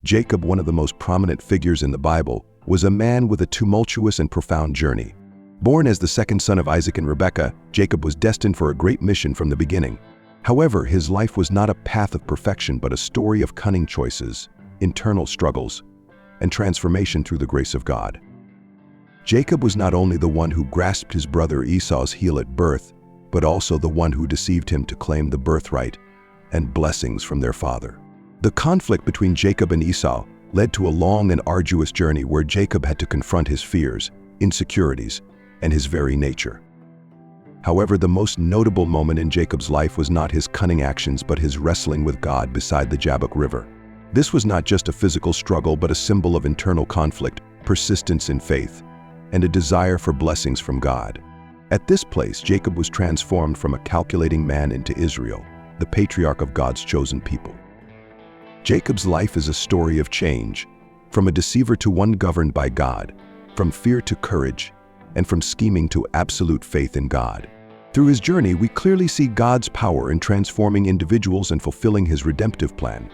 Jacob, one of the most prominent figures in the Bible, was a man with a tumultuous and profound journey. Born as the second son of Isaac and Rebekah, Jacob was destined for a great mission from the beginning. However, his life was not a path of perfection but a story of cunning choices, internal struggles, and transformation through the grace of God. Jacob was not only the one who grasped his brother Esau's heel at birth, but also the one who deceived him to claim the birthright and blessings from their father. The conflict between Jacob and Esau led to a long and arduous journey where Jacob had to confront his fears, insecurities, and his very nature. However, the most notable moment in Jacob's life was not his cunning actions but his wrestling with God beside the Jabbok River. This was not just a physical struggle but a symbol of internal conflict, persistence in faith, and a desire for blessings from God. At this place, Jacob was transformed from a calculating man into Israel, the patriarch of God's chosen people. Jacob's life is a story of change, from a deceiver to one governed by God, from fear to courage, and from scheming to absolute faith in God. Through his journey, we clearly see God's power in transforming individuals and fulfilling his redemptive plan.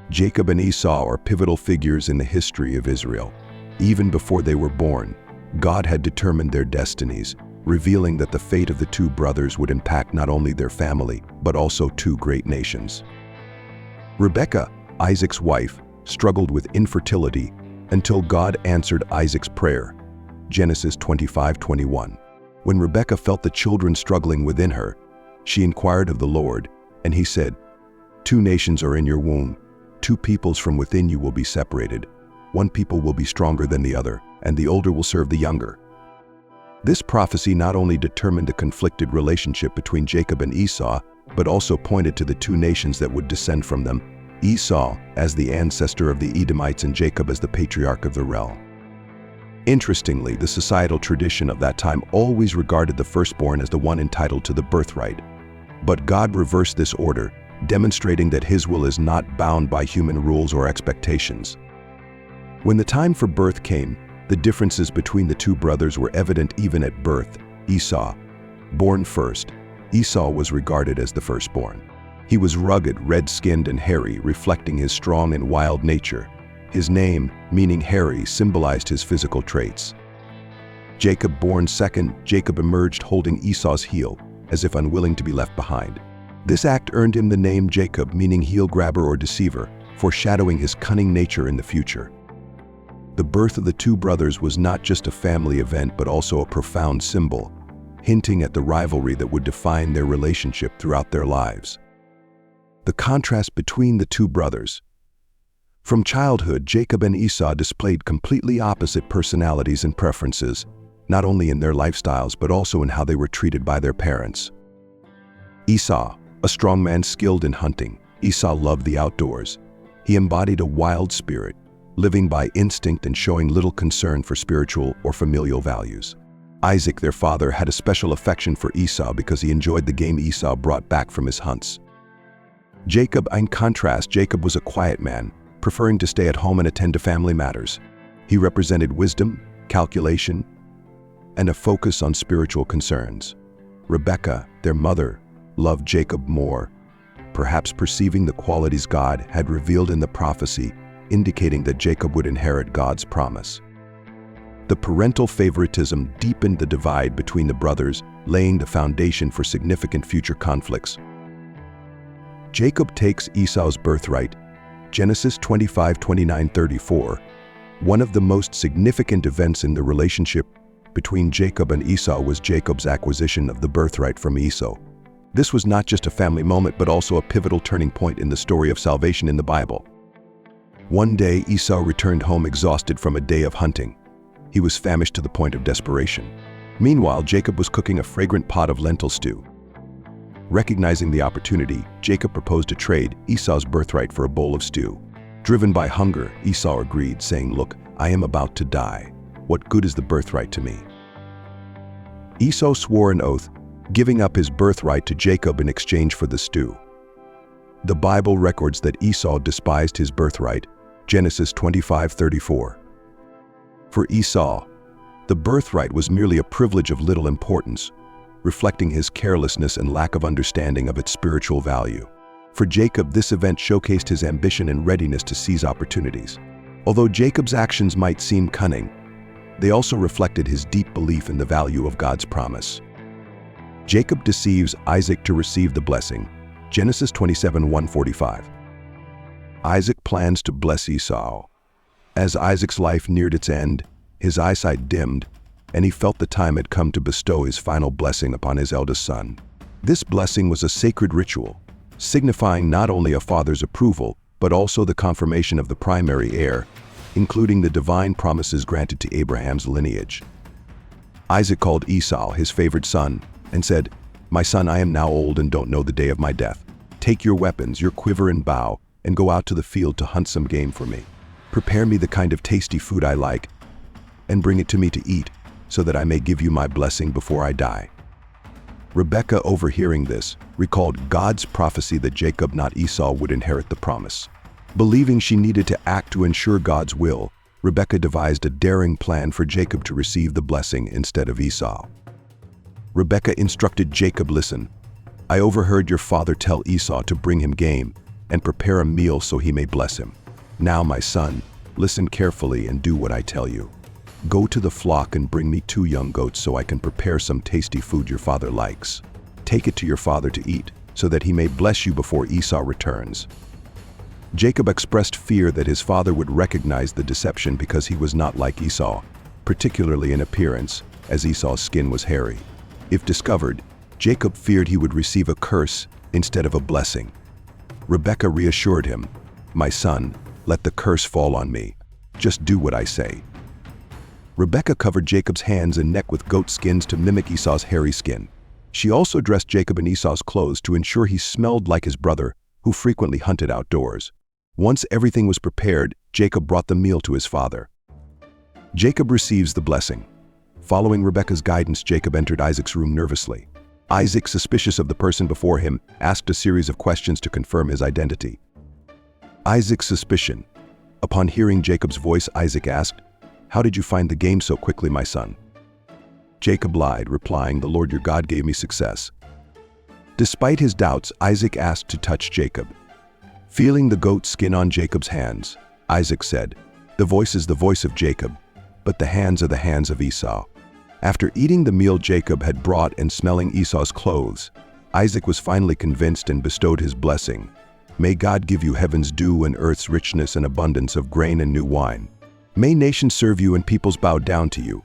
Jacob and Esau are pivotal figures in the history of Israel. Even before they were born, God had determined their destinies, revealing that the fate of the two brothers would impact not only their family, but also two great nations. Rebekah, Isaac's wife, struggled with infertility until God answered Isaac's prayer. Genesis 25:21. When Rebekah felt the children struggling within her, she inquired of the Lord, and he said, "Two nations are in your womb, two peoples from within you will be separated. One people will be stronger than the other, and the older will serve the younger." This prophecy not only determined the conflicted relationship between Jacob and Esau, but also pointed to the two nations that would descend from them, Esau as the ancestor of the Edomites and Jacob as the patriarch of the realm. Interestingly, the societal tradition of that time always regarded the firstborn as the one entitled to the birthright. But God reversed this order, demonstrating that his will is not bound by human rules or expectations. When the time for birth came, the differences between the two brothers were evident even at birth. Esau, born first, Esau was regarded as the firstborn. He was rugged, red-skinned, and hairy, reflecting his strong and wild nature. His name, meaning hairy, symbolized his physical traits. Jacob, born second, Jacob emerged holding Esau's heel, as if unwilling to be left behind. This act earned him the name Jacob, meaning heel grabber or deceiver, foreshadowing his cunning nature in the future. The birth of the two brothers was not just a family event but also a profound symbol, hinting at the rivalry that would define their relationship throughout their lives. The contrast between the two brothers. From childhood, Jacob and Esau displayed completely opposite personalities and preferences, not only in their lifestyles but also in how they were treated by their parents. Esau, a strong man skilled in hunting, Esau loved the outdoors. He embodied a wild spirit, living by instinct and showing little concern for spiritual or familial values. Isaac, their father, had a special affection for Esau because he enjoyed the game Esau brought back from his hunts. Jacob, in contrast, Jacob was a quiet man, preferring to stay at home and attend to family matters. He represented wisdom, calculation, and a focus on spiritual concerns. Rebekah, their mother, loved Jacob more, perhaps perceiving the qualities God had revealed in the prophecy, indicating that Jacob would inherit God's promise. The parental favoritism deepened the divide between the brothers, laying the foundation for significant future conflicts. Jacob takes Esau's birthright. Genesis 25:29-34. One of the most significant events in the relationship between Jacob and Esau was Jacob's acquisition of the birthright from Esau. This was not just a family moment but also a pivotal turning point in the story of salvation in the Bible. One day, Esau returned home exhausted from a day of hunting. He was famished to the point of desperation. Meanwhile, Jacob was cooking a fragrant pot of lentil stew. Recognizing the opportunity, Jacob proposed to trade Esau's birthright for a bowl of stew. Driven by hunger, Esau agreed, saying, "Look, I am about to die. What good is the birthright to me?" Esau swore an oath, giving up his birthright to Jacob in exchange for the stew. The Bible records that Esau despised his birthright. Genesis 25:34. For Esau, the birthright was merely a privilege of little importance, reflecting his carelessness and lack of understanding of its spiritual value. For Jacob, this event showcased his ambition and readiness to seize opportunities. Although Jacob's actions might seem cunning, they also reflected his deep belief in the value of God's promise. Jacob deceives Isaac to receive the blessing. Genesis 27:1-45. Isaac plans to bless Esau. As Isaac's life neared its end, his eyesight dimmed, and he felt the time had come to bestow his final blessing upon his eldest son. This blessing was a sacred ritual, signifying not only a father's approval, but also the confirmation of the primary heir, including the divine promises granted to Abraham's lineage. Isaac called Esau his favored son and said, "My son, I am now old and don't know the day of my death. Take your weapons, your quiver and bow, and go out to the field to hunt some game for me. Prepare me the kind of tasty food I like, and bring it to me to eat, so that I may give you my blessing before I die." Rebekah, overhearing this, recalled God's prophecy that Jacob, not Esau, would inherit the promise. Believing she needed to act to ensure God's will, Rebekah devised a daring plan for Jacob to receive the blessing instead of Esau. Rebekah instructed Jacob, "Listen, I overheard your father tell Esau to bring him game and prepare a meal so he may bless him. Now, my son, listen carefully and do what I tell you. Go to the flock and bring me 2 young goats so I can prepare some tasty food your father likes. Take it to your father to eat, so that he may bless you before Esau returns." Jacob expressed fear that his father would recognize the deception because he was not like Esau, particularly in appearance, as Esau's skin was hairy. If discovered, Jacob feared he would receive a curse instead of a blessing. Rebekah reassured him, "My son, let the curse fall on me. Just do what I say." Rebekah covered Jacob's hands and neck with goat skins to mimic Esau's hairy skin. She also dressed Jacob in Esau's clothes to ensure he smelled like his brother, who frequently hunted outdoors. Once everything was prepared, Jacob brought the meal to his father. Jacob receives the blessing. Following Rebekah's guidance, Jacob entered Isaac's room nervously. Isaac, suspicious of the person before him, asked a series of questions to confirm his identity. Isaac's suspicion. Upon hearing Jacob's voice, Isaac asked, "How did you find the game so quickly, my son?" Jacob lied, replying, "The Lord your God gave me success." Despite his doubts, Isaac asked to touch Jacob. Feeling the goat skin on Jacob's hands, Isaac said, "The voice is the voice of Jacob, but the hands are the hands of Esau." After eating the meal Jacob had brought and smelling Esau's clothes, Isaac was finally convinced and bestowed his blessing. "May God give you heaven's dew and earth's richness and abundance of grain and new wine. May nations serve you and peoples bow down to you.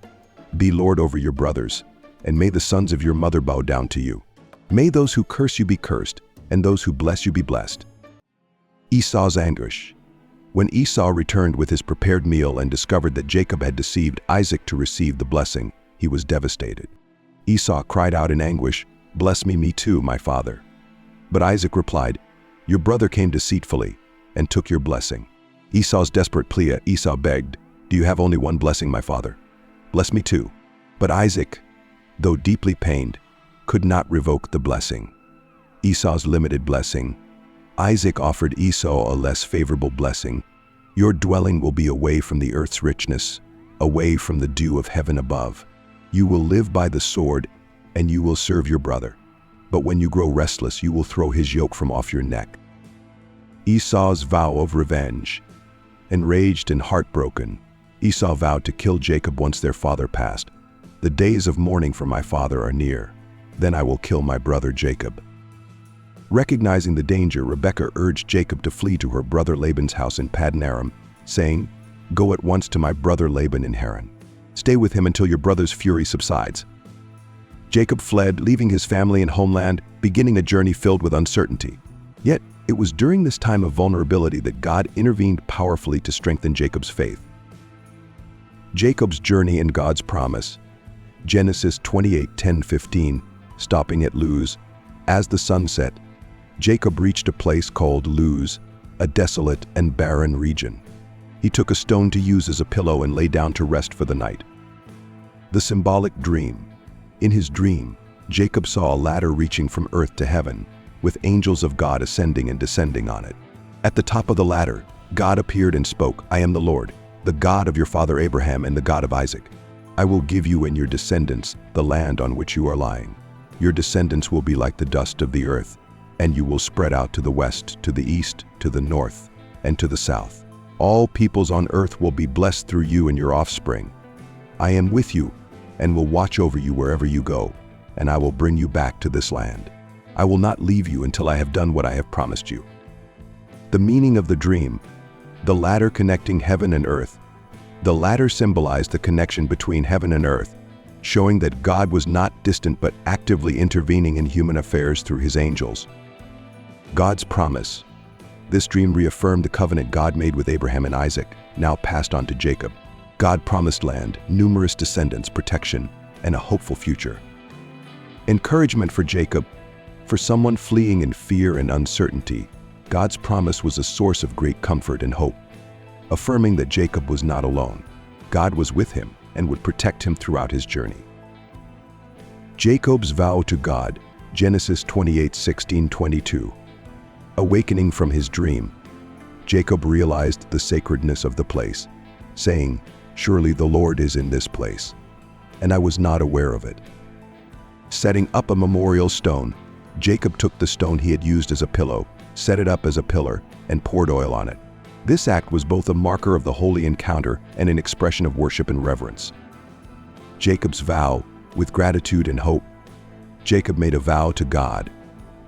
Be Lord over your brothers, and may the sons of your mother bow down to you. May those who curse you be cursed, and those who bless you be blessed." Esau's anguish. When Esau returned with his prepared meal and discovered that Jacob had deceived Isaac to receive the blessing, he was devastated. Esau cried out in anguish, "Bless me too, my father." But Isaac replied, "Your brother came deceitfully and took your blessing." Esau's desperate plea, Esau begged, "Do you have only one blessing, my father? Bless me too." But Isaac, though deeply pained, could not revoke the blessing. Esau's limited blessing. Isaac offered Esau a less favorable blessing. "Your dwelling will be away from the earth's richness, away from the dew of heaven above. You will live by the sword, and you will serve your brother. But when you grow restless, you will throw his yoke from off your neck." Esau's vow of revenge. Enraged and heartbroken, Esau vowed to kill Jacob once their father passed. "The days of mourning for my father are near. Then I will kill my brother Jacob." Recognizing the danger, Rebekah urged Jacob to flee to her brother Laban's house in Paddan Aram, saying, "Go at once to my brother Laban in Haran. Stay with him until your brother's fury subsides." Jacob fled, leaving his family and homeland, beginning a journey filled with uncertainty. Yet, it was during this time of vulnerability that God intervened powerfully to strengthen Jacob's faith. Jacob's journey and God's promise. Genesis 28:10-15, stopping at Luz. As the sun set, Jacob reached a place called Luz, a desolate and barren region. He took a stone to use as a pillow and lay down to rest for the night. The symbolic dream. In his dream, Jacob saw a ladder reaching from earth to heaven, with angels of God ascending and descending on it. At the top of the ladder, God appeared and spoke, "I am the Lord, the God of your father Abraham and the God of Isaac. I will give you and your descendants the land on which you are lying. Your descendants will be like the dust of the earth, and you will spread out to the west, to the east, to the north, and to the south. All peoples on earth will be blessed through you and your offspring. I am with you and will watch over you wherever you go, and I will bring you back to this land. I will not leave you until I have done what I have promised you." The meaning of the dream: the ladder connecting heaven and earth. The ladder symbolized the connection between heaven and earth, showing that God was not distant but actively intervening in human affairs through his angels. God's promise. This dream reaffirmed the covenant God made with Abraham and Isaac, now passed on to Jacob. God promised land, numerous descendants, protection, and a hopeful future. Encouragement for Jacob. For someone fleeing in fear and uncertainty, God's promise was a source of great comfort and hope, affirming that Jacob was not alone. God was with him and would protect him throughout his journey. Jacob's vow to God, Genesis 28:16-22. Awakening from his dream, Jacob realized the sacredness of the place, saying, "Surely the Lord is in this place, and I was not aware of it." Setting up a memorial stone, Jacob took the stone he had used as a pillow, set it up as a pillar, and poured oil on it. This act was both a marker of the holy encounter and an expression of worship and reverence. Jacob's vow, with gratitude and hope. Jacob made a vow to God: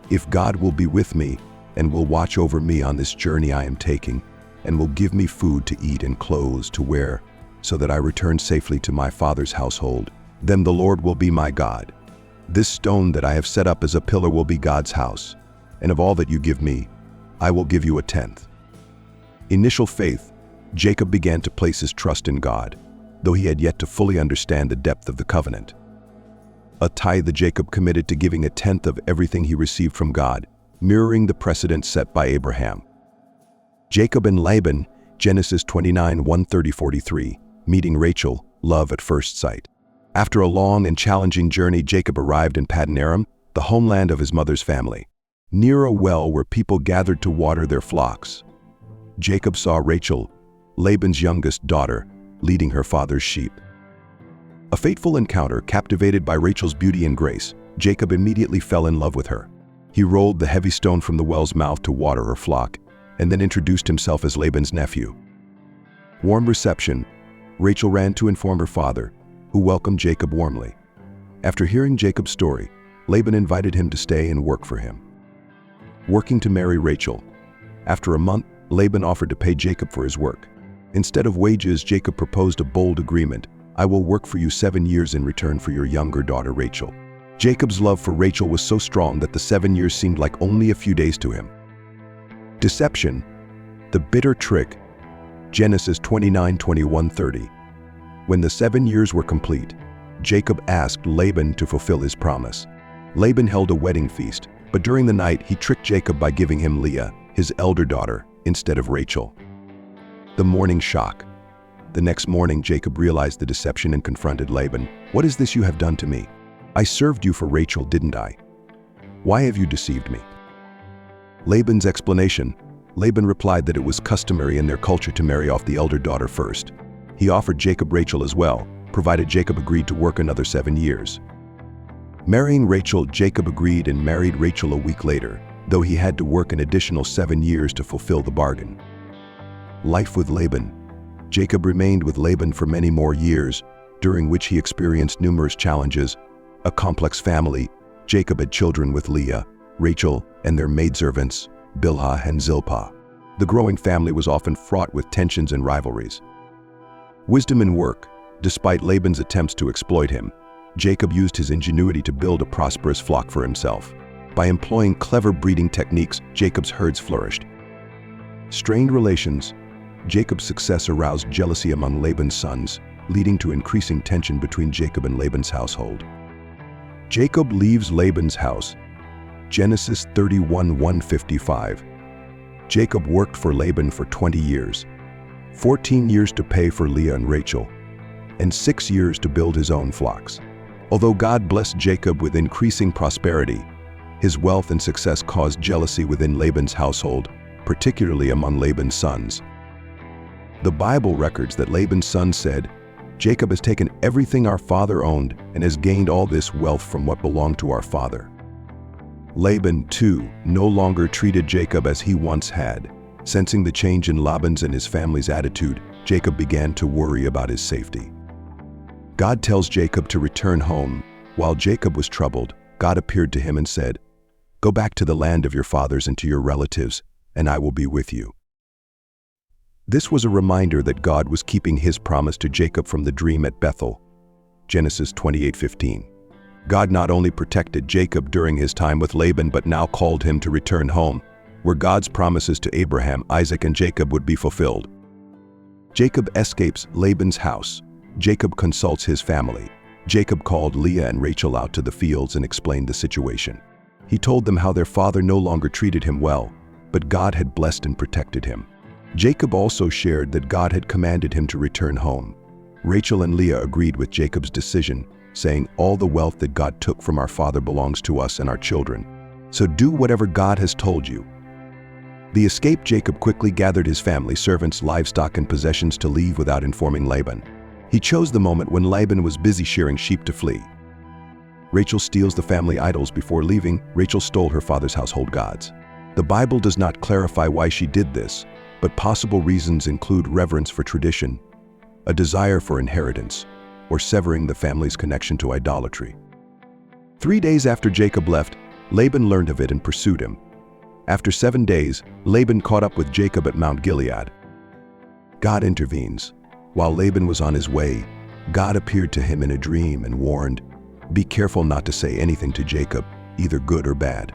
"If God will be with me and will watch over me on this journey I am taking, and will give me food to eat and clothes to wear, so that I return safely to my father's household, then the Lord will be my God. This stone that I have set up as a pillar will be God's house, and of all that you give me, I will give you a tenth." Initial faith. Jacob began to place his trust in God, though he had yet to fully understand the depth of the covenant. A tithe. Jacob committed to giving a tenth of everything he received from God, mirroring the precedent set by Abraham. Jacob and Laban, Genesis 29:1-43, meeting Rachel, love at first sight. After a long and challenging journey, Jacob arrived in Paddan Aram, the homeland of his mother's family, near a well where people gathered to water their flocks. Jacob saw Rachel, Laban's youngest daughter, leading her father's sheep. A fateful encounter. Captivated by Rachel's beauty and grace, Jacob immediately fell in love with her. He rolled the heavy stone from the well's mouth to water her flock, and then introduced himself as Laban's nephew. Warm reception. Rachel ran to inform her father, who welcomed Jacob warmly. After hearing Jacob's story, Laban invited him to stay and work for him. Working to marry Rachel. After a month, Laban offered to pay Jacob for his work. Instead of wages, Jacob proposed a bold agreement: "I will work for you 7 years in return for your younger daughter Rachel." Jacob's love for Rachel was so strong that the 7 years seemed like only a few days to him. Deception. The bitter trick. Genesis 29:21-30. When the 7 years were complete, Jacob asked Laban to fulfill his promise. Laban held a wedding feast, but during the night he tricked Jacob by giving him Leah, his elder daughter, instead of Rachel. The morning shock. The next morning, Jacob realized the deception and confronted Laban. "What is this you have done to me? I served you for Rachel, didn't I? Why have you deceived me?" Laban's explanation. Laban replied that it was customary in their culture to marry off the elder daughter first. He offered Jacob Rachel as well, provided Jacob agreed to work another 7 years. Marrying Rachel, Jacob agreed and married Rachel a week later, though he had to work an additional 7 years to fulfill the bargain. Life with Laban. Jacob remained with Laban for many more years, during which he experienced numerous challenges. A complex family. Jacob had children with Leah, Rachel, and their maidservants, Bilhah and Zilpah. The growing family was often fraught with tensions and rivalries. Wisdom and work. Despite Laban's attempts to exploit him, Jacob used his ingenuity to build a prosperous flock for himself. By employing clever breeding techniques, Jacob's herds flourished. Strained relations. Jacob's success aroused jealousy among Laban's sons, leading to increasing tension between Jacob and Laban's household. Jacob leaves Laban's house. Genesis 31:1-55. Jacob worked for Laban for 20 years, 14 years to pay for Leah and Rachel, and 6 years to build his own flocks. Although God blessed Jacob with increasing prosperity, his wealth and success caused jealousy within Laban's household, particularly among Laban's sons. The Bible records that Laban's sons said, "Jacob has taken everything our father owned and has gained all this wealth from what belonged to our father." Laban, too, no longer treated Jacob as he once had. Sensing the change in Laban's and his family's attitude, Jacob began to worry about his safety. God tells Jacob to return home. While Jacob was troubled, God appeared to him and said, "Go back to the land of your fathers and to your relatives, and I will be with you." This was a reminder that God was keeping his promise to Jacob from the dream at Bethel. Genesis 28:15. God not only protected Jacob during his time with Laban, but now called him to return home, where God's promises to Abraham, Isaac, and Jacob would be fulfilled. Jacob escapes Laban's house. Jacob consults his family. Jacob called Leah and Rachel out to the fields and explained the situation. He told them how their father no longer treated him well, but God had blessed and protected him. Jacob also shared that God had commanded him to return home. Rachel and Leah agreed with Jacob's decision, saying, "All the wealth that God took from our father belongs to us and our children. So do whatever God has told you." The escaped Jacob quickly gathered his family, servants, livestock, and possessions to leave without informing Laban. He chose the moment when Laban was busy shearing sheep to flee. Rachel steals the family idols before leaving. Rachel stole her father's household gods. The Bible does not clarify why she did this, but possible reasons include reverence for tradition, a desire for inheritance, or severing the family's connection to idolatry. 3 days after Jacob left, Laban learned of it and pursued him. After 7 days, Laban caught up with Jacob at Mount Gilead. God intervenes. While Laban was on his way, God appeared to him in a dream and warned, "Be careful not to say anything to Jacob, either good or bad."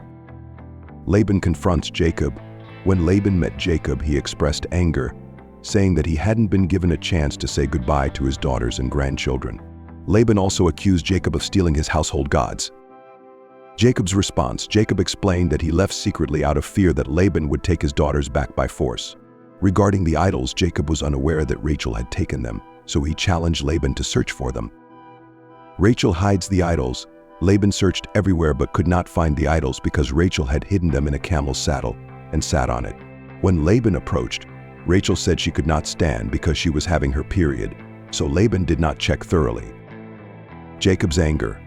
Laban confronts Jacob. When Laban met Jacob, he expressed anger, saying that he hadn't been given a chance to say goodbye to his daughters and grandchildren. Laban also accused Jacob of stealing his household gods. Jacob's response: Jacob explained that he left secretly out of fear that Laban would take his daughters back by force. Regarding the idols, Jacob was unaware that Rachel had taken them, so he challenged Laban to search for them. Rachel hides the idols. Laban searched everywhere but could not find the idols because Rachel had hidden them in a camel's saddle and sat on it. When Laban approached, Rachel said she could not stand because she was having her period, so Laban did not check thoroughly. Jacob's anger.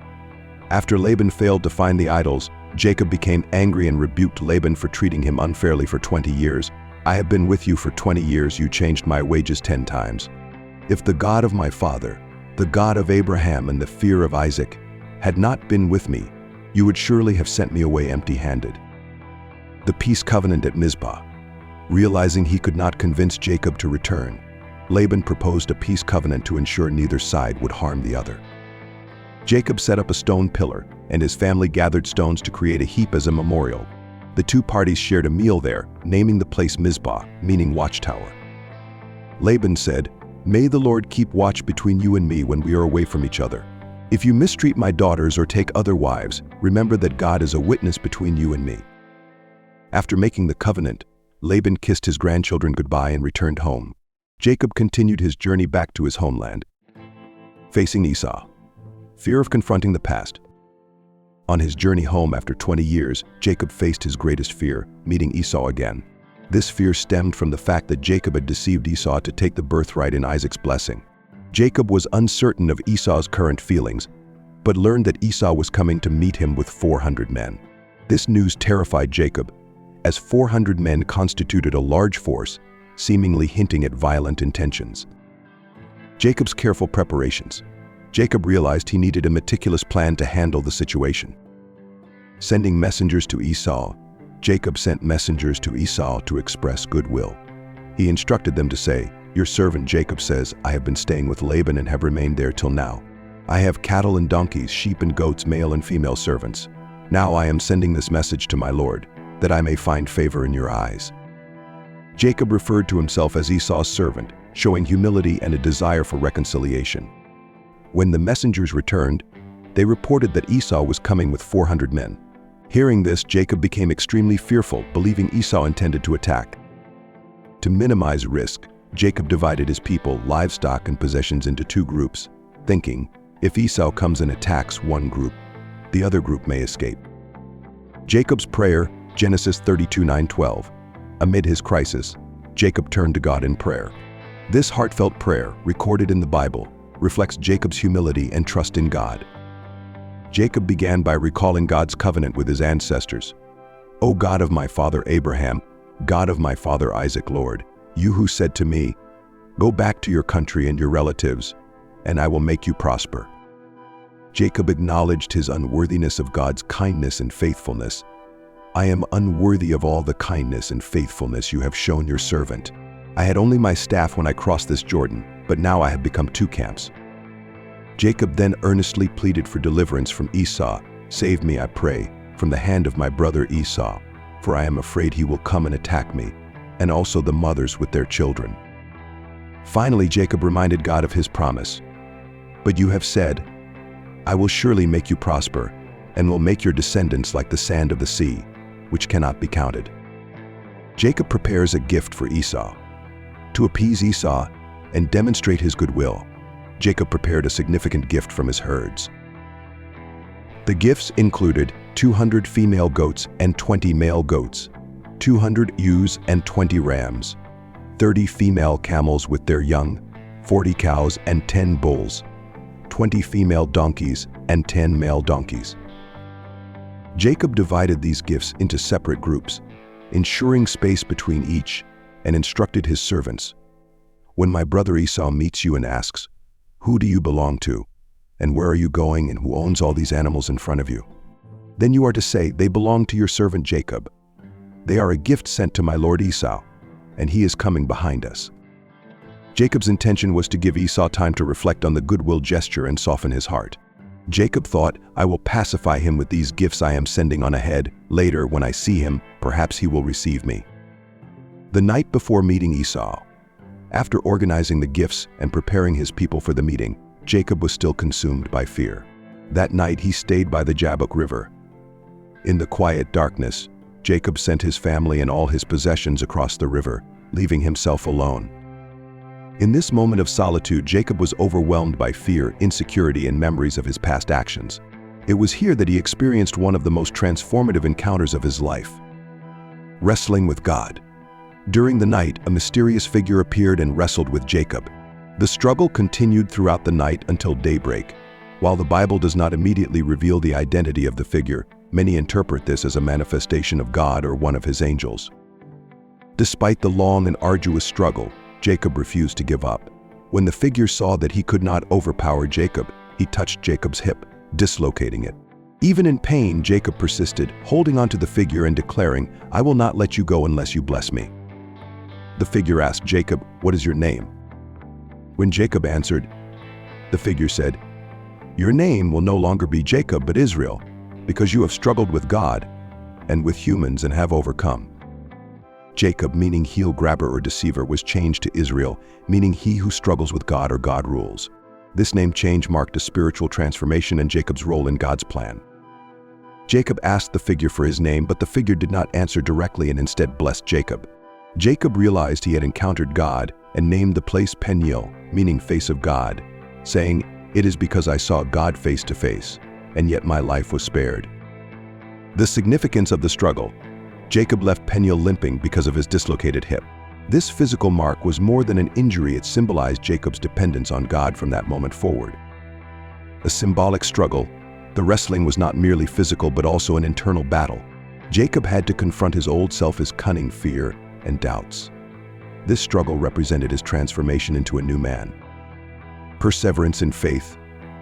After Laban failed to find the idols, Jacob became angry and rebuked Laban for treating him unfairly for 20 years. "I have been with you for 20 years, you changed my wages 10 times. If the God of my father, the God of Abraham and the fear of Isaac, had not been with me, you would surely have sent me away empty-handed." The peace covenant at Mizpah. Realizing he could not convince Jacob to return, Laban proposed a peace covenant to ensure neither side would harm the other. Jacob set up a stone pillar, and his family gathered stones to create a heap as a memorial. The two parties shared a meal there, naming the place Mizpah, meaning watchtower. Laban said, "May the Lord keep watch between you and me when we are away from each other. If you mistreat my daughters or take other wives, remember that God is a witness between you and me." After making the covenant, Laban kissed his grandchildren goodbye and returned home. Jacob continued his journey back to his homeland. Facing Esau. Fear of confronting the past. On his journey home after 20 years, Jacob faced his greatest fear, meeting Esau again. This fear stemmed from the fact that Jacob had deceived Esau to take the birthright in Isaac's blessing. Jacob was uncertain of Esau's current feelings, but learned that Esau was coming to meet him with 400 men. This news terrified Jacob, as 400 men constituted a large force, seemingly hinting at violent intentions. Jacob's careful preparations. Jacob realized he needed a meticulous plan to handle the situation. Sending messengers to Esau, Jacob sent messengers to Esau to express goodwill. He instructed them to say, "Your servant Jacob says, I have been staying with Laban and have remained there till now. I have cattle and donkeys, sheep and goats, male and female servants. Now I am sending this message to my Lord, that I may find favor in your eyes." Jacob referred to himself as Esau's servant, showing humility and a desire for reconciliation. When the messengers returned, they reported that Esau was coming with 400 men. Hearing this, Jacob became extremely fearful, believing Esau intended to attack. To minimize risk, Jacob divided his people, livestock, and possessions into 2 groups, thinking, if Esau comes and attacks one group, the other group may escape. Jacob's prayer, Genesis 32:9-12. Amid his crisis, Jacob turned to God in prayer. This heartfelt prayer, recorded in the Bible, reflects Jacob's humility and trust in God. Jacob began by recalling God's covenant with his ancestors. "O God of my father Abraham, God of my father Isaac, Lord, you who said to me, 'Go back to your country and your relatives, and I will make you prosper.'" Jacob acknowledged his unworthiness of God's kindness and faithfulness. "I am unworthy of all the kindness and faithfulness you have shown your servant. I had only my staff when I crossed this Jordan, but now I have become two camps." Jacob then earnestly pleaded for deliverance from Esau. "Save me, I pray, from the hand of my brother Esau, for I am afraid he will come and attack me, and also the mothers with their children." Finally, Jacob reminded God of his promise. "But you have said, 'I will surely make you prosper, and will make your descendants like the sand of the sea, which cannot be counted.'" Jacob prepares a gift for Esau. To appease Esau and demonstrate his goodwill, Jacob prepared a significant gift from his herds. The gifts included 200 female goats and 20 male goats, 200 ewes and 20 rams, 30 female camels with their young, 40 cows and 10 bulls, 20 female donkeys and 10 male donkeys. Jacob divided these gifts into separate groups, ensuring space between each, and instructed his servants, "When my brother Esau meets you and asks, 'Who do you belong to? And where are you going, and who owns all these animals in front of you?' then you are to say, 'They belong to your servant Jacob. They are a gift sent to my lord Esau, and he is coming behind us.'" Jacob's intention was to give Esau time to reflect on the goodwill gesture and soften his heart. Jacob thought, "I will pacify him with these gifts I am sending on ahead. Later, when I see him, perhaps he will receive me." The night before meeting Esau, after organizing the gifts and preparing his people for the meeting, Jacob was still consumed by fear. That night he stayed by the Jabbok River. In the quiet darkness, Jacob sent his family and all his possessions across the river, leaving himself alone. In this moment of solitude, Jacob was overwhelmed by fear, insecurity, and memories of his past actions. It was here that he experienced one of the most transformative encounters of his life: wrestling with God. During the night, a mysterious figure appeared and wrestled with Jacob. The struggle continued throughout the night until daybreak. While the Bible does not immediately reveal the identity of the figure, many interpret this as a manifestation of God or one of his angels. Despite the long and arduous struggle, Jacob refused to give up. When the figure saw that he could not overpower Jacob, he touched Jacob's hip, dislocating it. Even in pain, Jacob persisted, holding onto the figure and declaring, "I will not let you go unless you bless me." The figure asked Jacob, "What is your name?" When Jacob answered, the figure said, "Your name will no longer be Jacob but Israel, because you have struggled with God and with humans and have overcome." Jacob, meaning heel grabber or deceiver, was changed to Israel, meaning he who struggles with God or God rules. This name change marked a spiritual transformation in Jacob's role in God's plan. Jacob asked the figure for his name, but the figure did not answer directly and instead blessed Jacob. Jacob realized he had encountered God and named the place Peniel, meaning face of God, saying, "It is because I saw God face to face, and yet my life was spared." The significance of the struggle: Jacob left Peniel limping because of his dislocated hip. This physical mark was more than an injury, it symbolized Jacob's dependence on God from that moment forward. A symbolic struggle, the wrestling was not merely physical but also an internal battle. Jacob had to confront his old self, his cunning, fear, and doubts. This struggle represented his transformation into a new man. Perseverance in faith: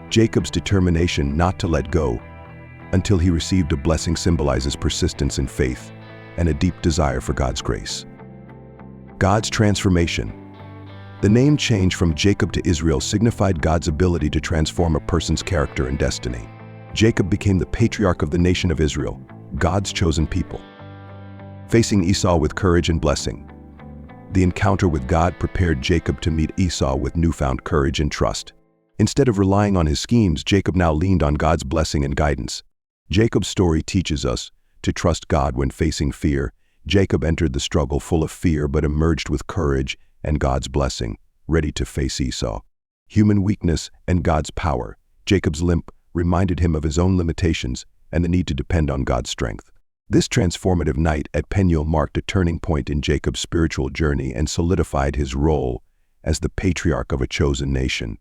Jacob's determination not to let go until he received a blessing symbolizes persistence in faith and a deep desire for God's grace. God's transformation: the name change from Jacob to Israel signified God's ability to transform a person's character and destiny. Jacob became the patriarch of the nation of Israel, God's chosen people. Facing Esau with courage and blessing: the encounter with God prepared Jacob to meet Esau with newfound courage and trust. Instead of relying on his schemes, Jacob now leaned on God's blessing and guidance. Jacob's story teaches us to trust God when facing fear. Jacob entered the struggle full of fear but emerged with courage and God's blessing, ready to face Esau. Human weakness and God's power: Jacob's limp reminded him of his own limitations and the need to depend on God's strength. This transformative night at Peniel marked a turning point in Jacob's spiritual journey and solidified his role as the patriarch of a chosen nation.